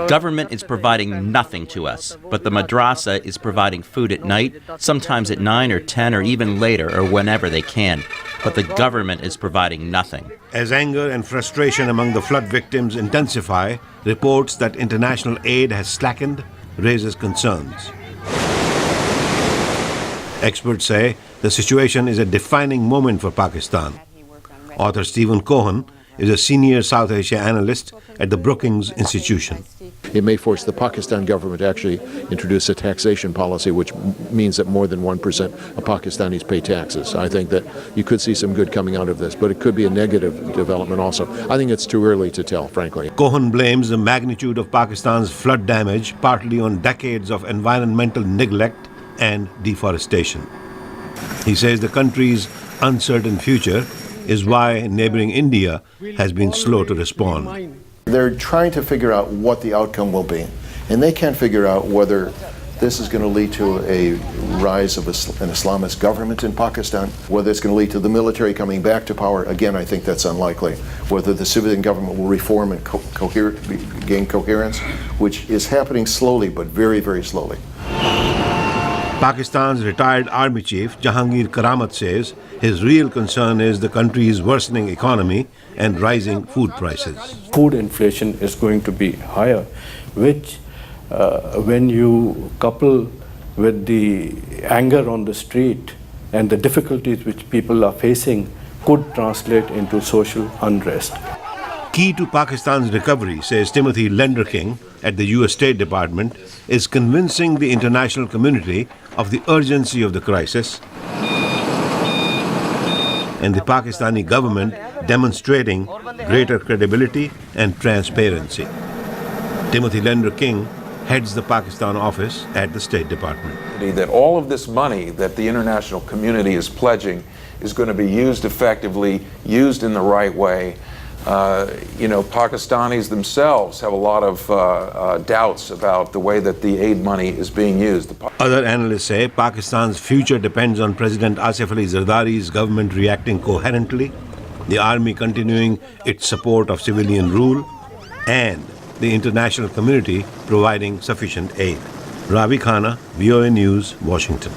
Government is providing nothing to us, but the madrasa is providing food at night, sometimes at 9 or 10 or even later or whenever they can. But the government is providing nothing. As anger and frustration among the flood victims intensify, reports that international aid has slackened raises concerns. Experts say the situation is a defining moment for Pakistan. Author Stephen Cohen is a senior South Asia analyst at the Brookings Institution. It may force the Pakistan government to actually introduce a taxation policy, which means that more than 1% of Pakistanis pay taxes. I think that you could see some good coming out of this, but it could be a negative development also. I think it's too early to tell, frankly. Cohen blames the magnitude of Pakistan's flood damage partly on decades of environmental neglect and deforestation. He says the country's uncertain future is why neighboring India has been slow to respond. They're trying to figure out what the outcome will be, and they can't figure out whether this is going to lead to a rise of an Islamist government in Pakistan, whether it's going to lead to the military coming back to power. Again, I think that's unlikely. Whether the civilian government will reform and gain coherence, which is happening slowly, but very, very slowly. Pakistan's retired army chief Jahangir Karamat says his real concern is the country's worsening economy and rising food prices. Food inflation is going to be higher, which when you couple with the anger on the street and the difficulties which people are facing, could translate into social unrest. Key to Pakistan's recovery, says Timothy Lenderking at the U.S. State Department, is convincing the international community of the urgency of the crisis and the Pakistani government demonstrating greater credibility and transparency. Timothy Lenderking heads the Pakistan office at the State Department. That all of this money that the international community is pledging is going to be used effectively, used in the right way. Pakistanis themselves have a lot of doubts about the way that the aid money is being used. Other analysts say Pakistan's future depends on President Asif Ali Zardari's government reacting coherently, the army continuing its support of civilian rule, and the international community providing sufficient aid. Ravi, Khanna, VOA News, Washington.